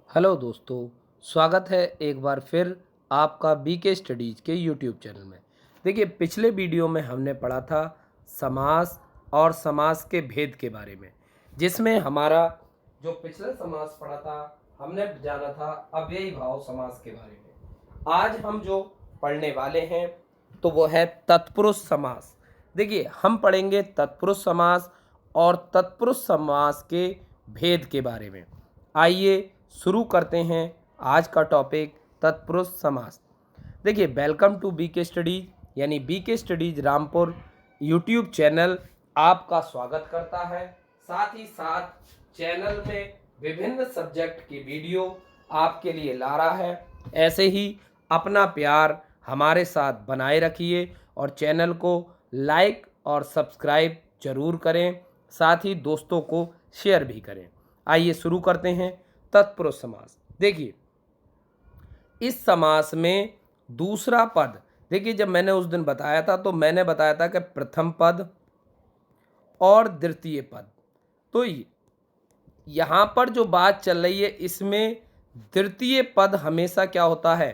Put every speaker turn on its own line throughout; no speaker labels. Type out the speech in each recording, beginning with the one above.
Hello दोस्तों, स्वागत है एक बार फिर आपका बीके स्टडीज़ के यूट्यूब चैनल में। देखिए, पिछले वीडियो में हमने पढ़ा था समास और समास के भेद के बारे में, जिसमें हमारा जो पिछला समास पढ़ा था हमने जाना था अव्ययी भाव समास के बारे में। आज हम जो पढ़ने वाले हैं तो वो है तत्पुरुष समास। देखिए, हम पढ़ेंगे तत्पुरुष समास और तत्पुरुष समास के भेद के बारे में। आइए शुरू करते हैं आज का टॉपिक तत्पुरुष समास। देखिए, वेलकम टू बीके स्टडीज यानी BK studies Rampur YouTube channel आपका स्वागत करता है। साथ ही साथ चैनल में विभिन्न सब्जेक्ट की वीडियो आपके लिए ला रहा है। ऐसे ही अपना प्यार हमारे साथ बनाए रखिए और चैनल को लाइक और सब्सक्राइब जरूर करें, साथ ही दोस्तों को शेयर भी करें। आइए शुरू करते हैं तत्पुरुष समास। देखिए, इस समास में दूसरा पद, देखिए जब मैंने उस दिन बताया था तो मैंने बताया था कि प्रथम पद और द्वितीय पद। तो यहाँ पर जो बात चल रही है इसमें द्वितीय पद हमेशा क्या होता है?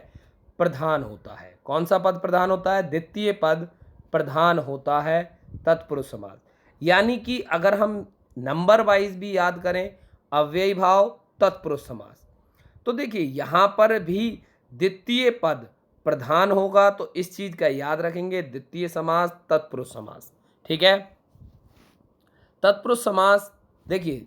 प्रधान होता है। कौन सा पद प्रधान होता है? द्वितीय पद प्रधान होता है तत्पुरुष समास। यानी कि अगर हम नंबर वाइज भी याद करें, अव्ययी भाव तत्पुरुष समास, तो देखिए यहाँ पर भी द्वितीय पद प्रधान होगा, तो इस चीज का याद रखेंगे, द्वितीय समास तत्पुरुष समास। ठीक है। तत्पुरुष समास, देखिए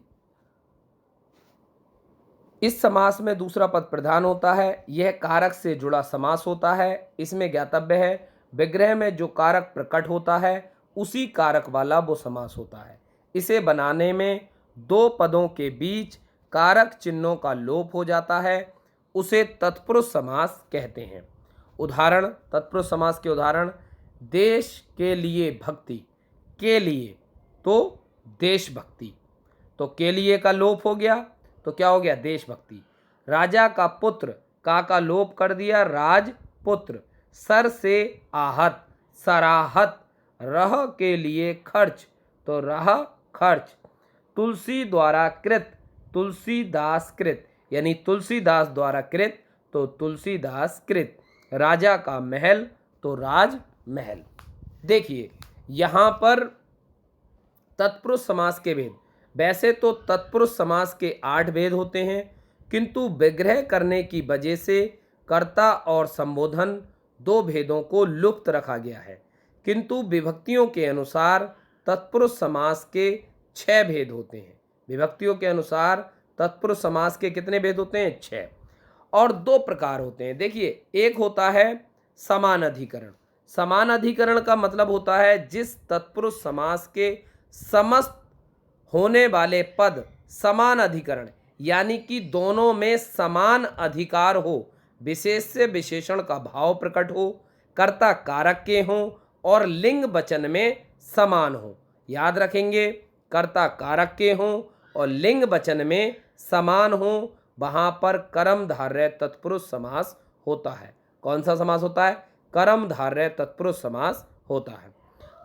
इस समास में दूसरा पद प्रधान होता है। यह कारक से जुड़ा समास होता है। इसमें ज्ञातव्य है विग्रह में जो कारक प्रकट होता है उसी कारक वाला वो समास होता है। इसे बनाने में दो पदों के बीच कारक चिन्हों का लोप हो जाता है, उसे तत्पुरुष समास कहते हैं। उदाहरण, तत्पुरुष समास के उदाहरण, देश के लिए भक्ति, के लिए तो देशभक्ति, तो के लिए का लोप हो गया तो क्या हो गया? देशभक्ति। राजा का पुत्र, का लोप कर दिया, राजपुत्र। सर से आहत, सराहत। रह के लिए खर्च, तो रह खर्च। तुलसी द्वारा कृत, तुलसीदास कृत, यानी तुलसीदास द्वारा कृत तो तुलसीदास कृत। राजा का महल, तो राजमहल। देखिए यहाँ पर तत्पुरुष समास के भेद, वैसे तो तत्पुरुष समास के 8 भेद होते हैं, किंतु विग्रह करने की वजह से कर्ता और संबोधन दो भेदों को लुप्त रखा गया है। किंतु विभक्तियों के अनुसार तत्पुरुष समास के 6 भेद होते हैं। विभक्तियों के अनुसार तत्पुरुष समास के कितने भेद होते हैं? 6। और दो प्रकार होते हैं। देखिए, एक होता है समान अधिकरण। समान अधिकरण का मतलब होता है जिस तत्पुरुष समास के समस्त होने वाले पद समान अधिकरण, यानी कि दोनों में समान अधिकार हो, विशेष से विशेषण का भाव प्रकट हो, कर्ता कारक के हों और लिंग वचन में समान हो। याद रखेंगे, कर्ता कारक के हों और लिंग वचन में समान हो, वहां पर कर्मधारय तत्पुरुष समास होता है। कौन सा समास होता है? कर्मधारय तत्पुरुष समास होता है।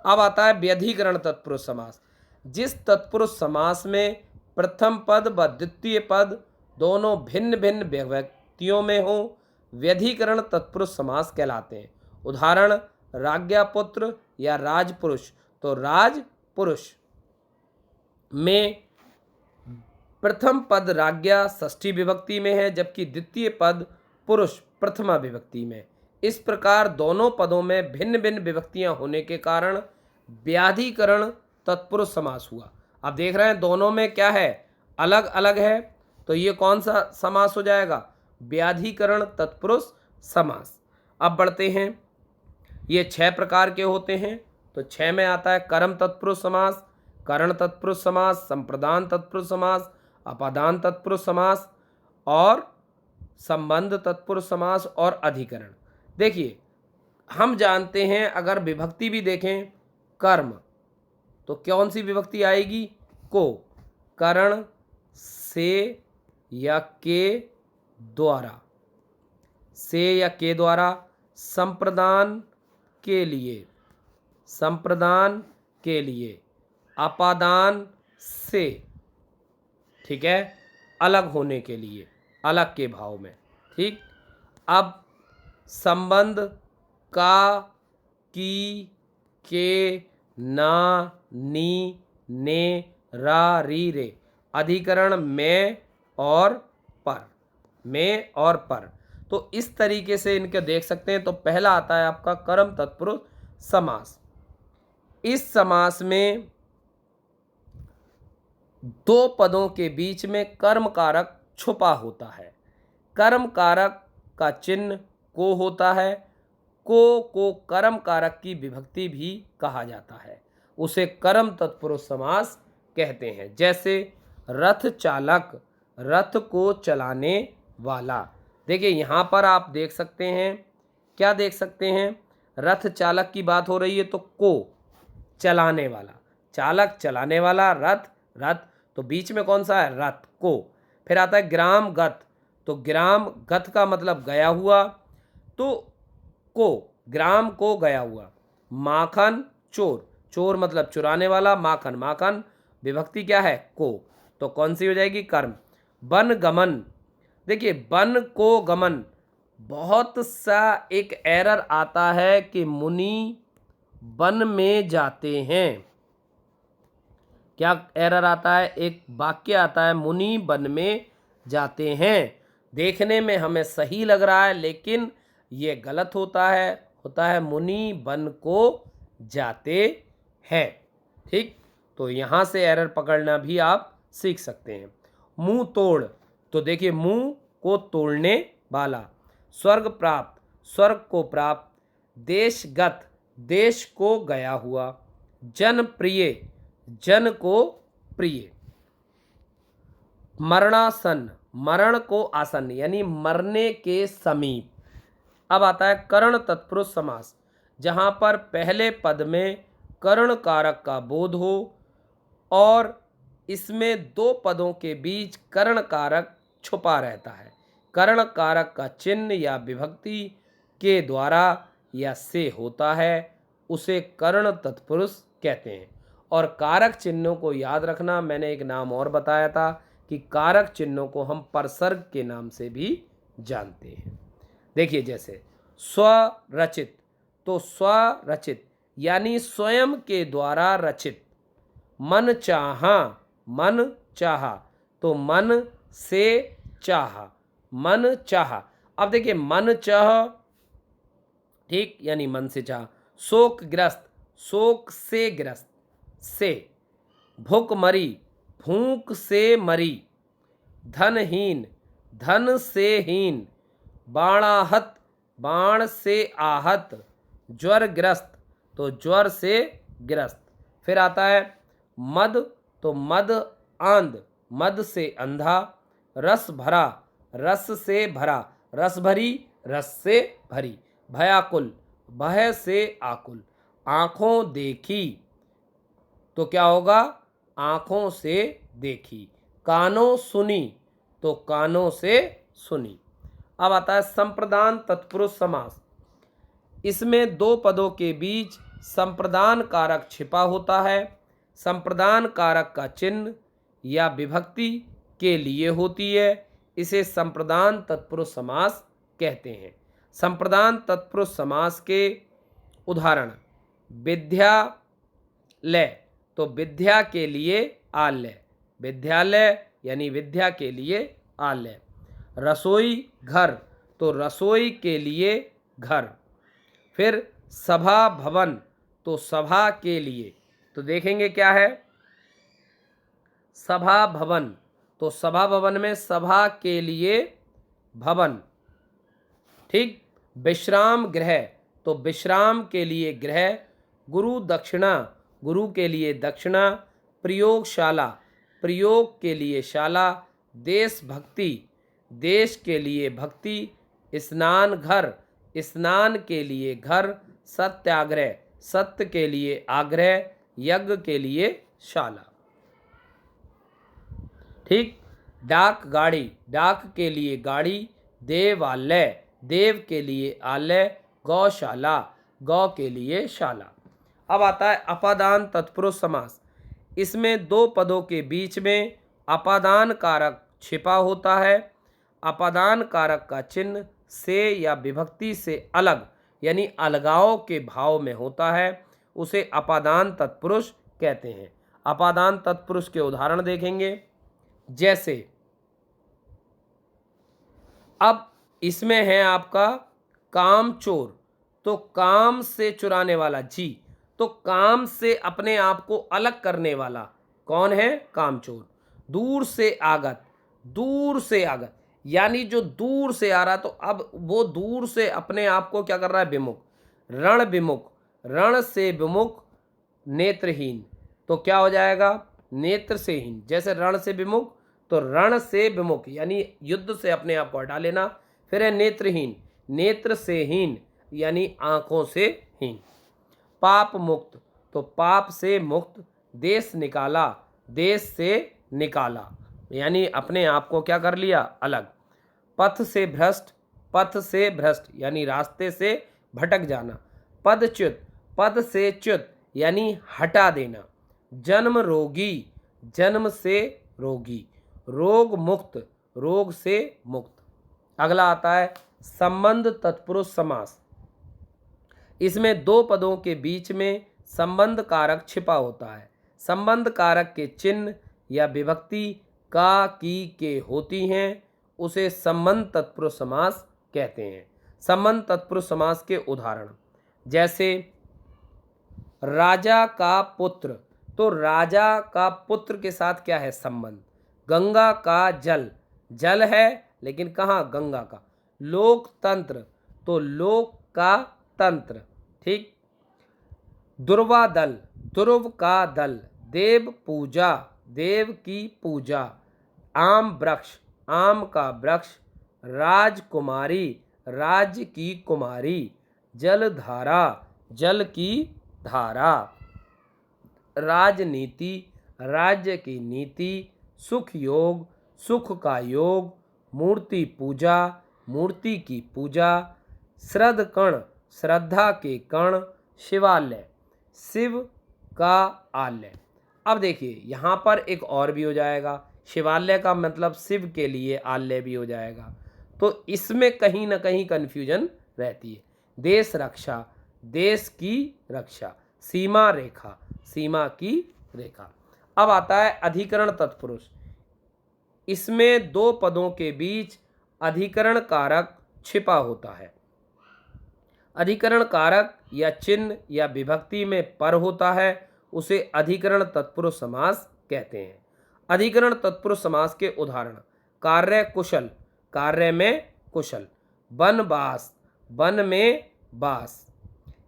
अब आता है व्यधिकरण तत्पुरुष समास। जिस तत्पुरुष समास में प्रथम पद व द्वितीय पद दोनों भिन्न भिन्न व्यक्तियों में हो, व्यधिकरण तत्पुरुष समास कहलाते हैं। उदाहरण, राज्ञापुत्र या राजपुरुष, तो राजपुरुष में प्रथम पद राज्ञा षष्ठी विभक्ति में है, जबकि द्वितीय पद पुरुष प्रथमा विभक्ति में। इस प्रकार दोनों पदों में भिन्न भिन्न विभक्तियां होने के कारण व्याधिकरण तत्पुरुष समास हुआ। अब देख रहे हैं दोनों में क्या है? अलग अलग है, तो ये कौन सा समास हो जाएगा? व्याधिकरण तत्पुरुष समास। अब बढ़ते हैं, ये 6 प्रकार के होते हैं। तो 6 में आता है कर्म तत्पुरुष समास, करण तत्पुरुष समास, संप्रदान तत्पुरुष समास, अपादान तत्पुरुष समास और संबंध तत्पुरुष समास और अधिकरण। देखिए, हम जानते हैं अगर विभक्ति भी देखें, कर्म, तो कौन सी विभक्ति आएगी? को। करण से या के द्वारा, से या के द्वारा। संप्रदान के लिए, संप्रदान के लिए। अपादान से, ठीक है, अलग होने के लिए। अलग के भाव में। ठीक, अब संबंध का, की, के, ना, नी, ने, रा, री, रे, अधिकरण में और पर, में और पर। तो इस तरीके से इनके देख सकते हैं। तो पहला आता है आपका कर्म तत्पुरुष समास। इस समास में दो पदों के बीच में कर्म कारक छुपा होता है। कर्म कारक का चिन्ह को होता है। को कर्म कारक की विभक्ति भी कहा जाता है, उसे कर्म तत्पुरुष समास कहते हैं। जैसे रथ चालक, रथ को चलाने वाला। देखिए यहाँ पर आप देख सकते हैं, क्या देख सकते हैं, रथ चालक की बात हो रही है तो को चलाने वाला, चालक चलाने वाला, रथ रथ, तो बीच में कौन सा है, रथ को। फिर आता है ग्राम गत, तो ग्राम गत का मतलब गया हुआ, तो को, ग्राम को गया हुआ। माखन चोर, चोर मतलब चुराने वाला, माखन माखन, विभक्ति क्या है, को, तो कौन सी हो जाएगी, कर्म। वन गमन, देखिए वन को गमन, बहुत सा एक एरर आता है कि मुनि वन में जाते हैं। क्या एरर आता है, एक वाक्य आता है मुनि वन में जाते हैं। देखने में हमें सही लग रहा है लेकिन ये गलत होता है मुनि वन को जाते हैं। ठीक, तो यहाँ से एरर पकड़ना भी आप सीख सकते हैं। मुंह तोड़, तो देखिए मुंह को तोड़ने वाला। स्वर्ग प्राप्त, स्वर्ग को प्राप्त। देशगत, देश को गया हुआ। जन प्रिय, जन को प्रिय। मरणासन, मरण को आसन यानी मरने के समीप। अब आता है करण तत्पुरुष समास, जहाँ पर पहले पद में करण कारक का बोध हो और इसमें दो पदों के बीच करण कारक छुपा रहता है। करण कारक का चिन्ह या विभक्ति के द्वारा या से होता है, उसे करण तत्पुरुष कहते हैं। और कारक चिन्हों को याद रखना, मैंने एक नाम और बताया था कि कारक चिन्हों को हम परसर्ग के नाम से भी जानते हैं। देखिए जैसे स्वरचित, तो स्वरचित यानी स्वयं के द्वारा रचित। मन चाहा, मन चाहा, तो मन से चाहा, मन चाहा। अब देखिए मन चाह, ठीक, यानी मन से चाह। शोकग्रस्त, शोक से ग्रस्त, से। भूख मरी, भूख से मरी। धनहीन, धन से हीन। बाणाहत, बाण से आहत। ज्वरग्रस्त, तो ज्वर से ग्रस्त। फिर आता है मद, तो मद आंध, मद से अंधा। रस भरा, रस से भरा। रस भरी, रस से भरी। भयाकुल, भय से आकुल। आँखों देखी, तो क्या होगा, आँखों से देखी। कानों सुनी, तो कानों से सुनी। अब आता है संप्रदान तत्पुरुष समास। इसमें दो पदों के बीच संप्रदान कारक छिपा होता है। संप्रदान कारक का चिन्ह या विभक्ति के लिए होती है, इसे संप्रदान तत्पुरुष समास कहते हैं। संप्रदान तत्पुरुष समास के उदाहरण, विद्यालय, तो विद्या के लिए आलय, विद्यालय यानी विद्या के लिए आलय। रसोई घर, तो रसोई के लिए घर। फिर सभा भवन, तो सभा के लिए, तो देखेंगे क्या है, सभा भवन, तो सभा भवन में सभा के लिए भवन। ठीक, विश्राम गृह, तो विश्राम के लिए गृह। गुरु दक्षिणा, गुरु के लिए दक्षिणा। प्रयोगशाला, प्रयोग के लिए शाला। देशभक्ति, देश के लिए भक्ति। स्नान घर, स्नान के लिए घर। सत्याग्रह, सत्य के लिए आग्रह। यज्ञ के लिए शाला। ठीक, डाक गाड़ी, डाक के लिए गाड़ी। देवालय, देव के लिए आलय। गौशाला, गौ के लिए शाला। अब आता है अपादान तत्पुरुष समास। इसमें दो पदों के बीच में अपादान कारक छिपा होता है। अपादान कारक का चिन्ह से या विभक्ति से अलग यानी अलगाव के भाव में होता है उसे अपादान तत्पुरुष कहते हैं। अपादान तत्पुरुष के उदाहरण देखेंगे। जैसे अब इसमें है आपका काम चोर, तो काम से चुराने वाला जी, तो काम से अपने आप को अलग करने वाला कौन है? कामचोर। दूर से आगत, दूर से आगत यानी जो दूर से आ रहा, तो अब वो दूर से अपने आप को क्या कर रहा है? विमुख। रण विमुख, रण से विमुख नेत्रहीन, तो क्या हो जाएगा? नेत्र से हीन। जैसे रण से विमुख, तो रण से विमुख यानी युद्ध से अपने आप को हटा लेना। फिर है नेत्रहीन, नेत्र से हीन यानी आंखों से हीन। पाप मुक्त, तो पाप से मुक्त। देश निकाला, देश से निकाला यानी अपने आप को क्या कर लिया? अलग। पथ से भ्रष्ट, पथ से भ्रष्ट यानी रास्ते से भटक जाना। पदच्युत, पद से च्युत यानी हटा देना। जन्म रोगी, जन्म से रोगी। रोग मुक्त, रोग से मुक्त। अगला आता है संबंध तत्पुरुष समास। इसमें दो पदों के बीच में संबंध कारक छिपा होता है। संबंध कारक के चिन्ह या विभक्ति का, की, के होती हैं, उसे संबंध तत्पुरुष समास कहते हैं। संबंध तत्पुरुष समास के उदाहरण जैसे राजा का पुत्र, तो राजा का पुत्र के साथ क्या है? संबंध। गंगा का जल, जल है लेकिन कहाँ? गंगा का। लोकतंत्र, तो लोक का तंत्र, ठीक। दुर्वा दल, ध्रुव का दल। देव पूजा, देव की पूजा। आम वृक्ष, आम का वृक्ष। राजकुमारी, राज्य की कुमारी। जलधारा, जल की धारा। राजनीति, राज्य की नीति। सुख योग, सुख का योग। मूर्ति पूजा, मूर्ति की पूजा। श्रद्ध कण, श्रद्धा के कण। शिवालय, शिव का आलय। अब देखिए यहाँ पर एक और भी हो जाएगा, शिवालय का मतलब शिव के लिए, आलय भी हो जाएगा, तो इसमें कहीं ना कहीं कन्फ्यूजन रहती है। देश रक्षा, देश की रक्षा। सीमा रेखा, सीमा की रेखा। अब आता है अधिकरण तत्पुरुष। इसमें दो पदों के बीच अधिकरण कारक छिपा होता है। अधिकरण कारक या चिन्ह या विभक्ति में पर होता है, उसे अधिकरण तत्पुरुष समास कहते हैं। अधिकरण तत्पुरुष समास के उदाहरण कार्य कुशल, कार्य में कुशल। वनवास, वन में वास।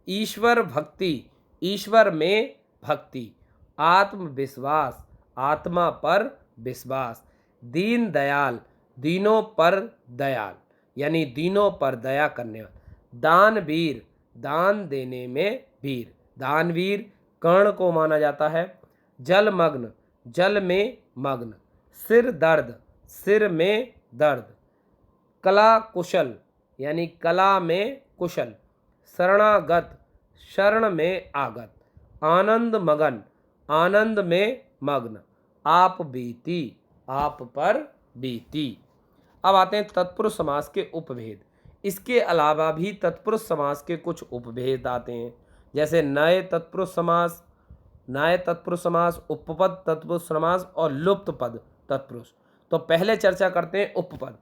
ईश्वर भक्ति, ईश्वर में भक्ति। आत्मविश्वास, आत्मा पर विश्वास। दीन दयाल, दीनों पर दयाल यानी दीनों पर दया करने वाला। दानवीर, दान देने में वीर। दानवीर कर्ण को माना जाता है। जलमग्न, जल में मग्न। सिर दर्द, सिर में दर्द। कला कुशल यानी कला में कुशल। शरणागत, शरण में आगत। आनंद मगन, आनंद में मग्न। आप बीती, आप पर बीती। अब आते हैं तत्पुरुष समास के उपभेद। इसके अलावा भी तत्पुरुष समास के कुछ उपभेद आते हैं, जैसे नए तत्पुरुष समास, नए तत्पुरुष समास, उपपद तत्पुरुष समास और लुप्त पद तत्पुरुष। तो पहले चर्चा करते हैं उपपद।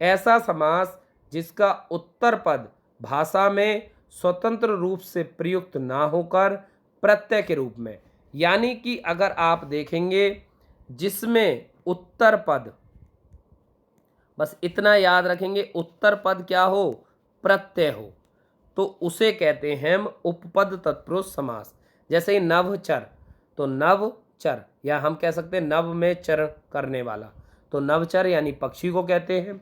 ऐसा समास जिसका उत्तर पद भाषा में स्वतंत्र रूप से प्रयुक्त ना होकर प्रत्यय के रूप में, यानी कि अगर आप देखेंगे जिसमें उत्तर पद, बस इतना याद रखेंगे, उत्तर पद क्या हो? प्रत्यय हो, तो उसे कहते हैं हम उपपद तत्पुरुष समास। जैसे नवचर, तो नवचर, या हम कह सकते हैं नव में चर करने वाला, तो नवचर यानी पक्षी को कहते हैं।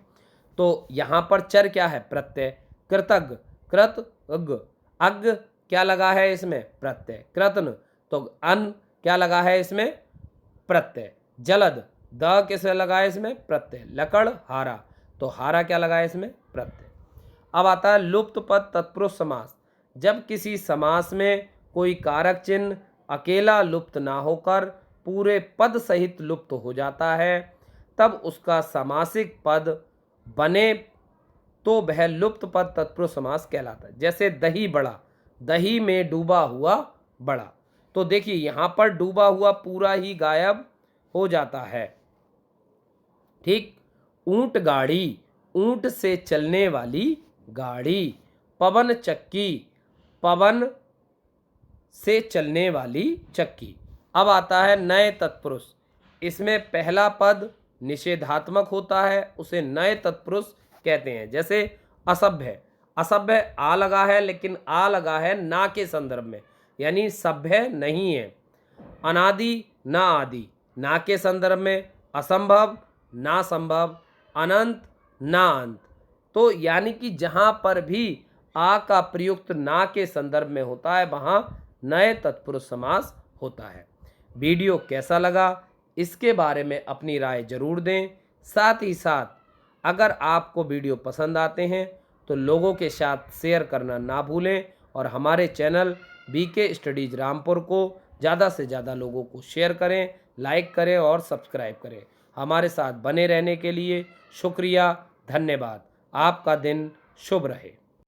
तो यहाँ पर चर क्या है? प्रत्यय। कृतज्ञ, कृतज्ञ। अज्ञ क्या लगा है इसमें? प्रत्यय। कृतन, तो अन क्या लगा है इसमें? प्रत्यय। जलद, द किसमें लगा है इसमें? प्रत्यय। लकड़, हारा, तो हारा क्या लगा है इसमें? प्रत्यय। अब आता है लुप्त पद तत्पुरुष समास। जब किसी समास में कोई कारक चिन्ह अकेला लुप्त ना होकर पूरे पद सहित लुप्त हो जाता है, तब उसका समासिक पद बने तो वह लुप्त पद तत्पुरुष समास कहलाता है। जैसे दही बड़ा, दही में डूबा हुआ बड़ा। तो देखिए यहाँ पर डूबा हुआ पूरा ही गायब हो जाता है। ठीक। ऊंट गाड़ी, ऊंट से चलने वाली गाड़ी। पवन चक्की, पवन से चलने वाली चक्की। अब आता है नए तत्पुरुष। इसमें पहला पद निषेधात्मक होता है, उसे नए तत्पुरुष कहते हैं। जैसे असभ्य, असभ्य आ लगा है, लेकिन आ लगा है ना के संदर्भ में, यानी सभ्य नहीं है। अनादि ना आदि, ना के संदर्भ में। असंभव ना संभव, अनंत ना अंत। तो यानी कि जहाँ पर भी आ का प्रयुक्त ना के संदर्भ में होता है वहाँ नए तत्पुरुष समास होता है। वीडियो कैसा लगा इसके बारे में अपनी राय जरूर दें। साथ ही साथ अगर आपको वीडियो पसंद आते हैं तो लोगों के साथ शेयर करना ना भूलें और हमारे चैनल बीके स्टडीज रामपुर को ज़्यादा से ज़्यादा लोगों को शेयर करें, लाइक करें और सब्सक्राइब करें। हमारे साथ बने रहने के लिए शुक्रिया, धन्यवाद। आपका दिन शुभ रहे।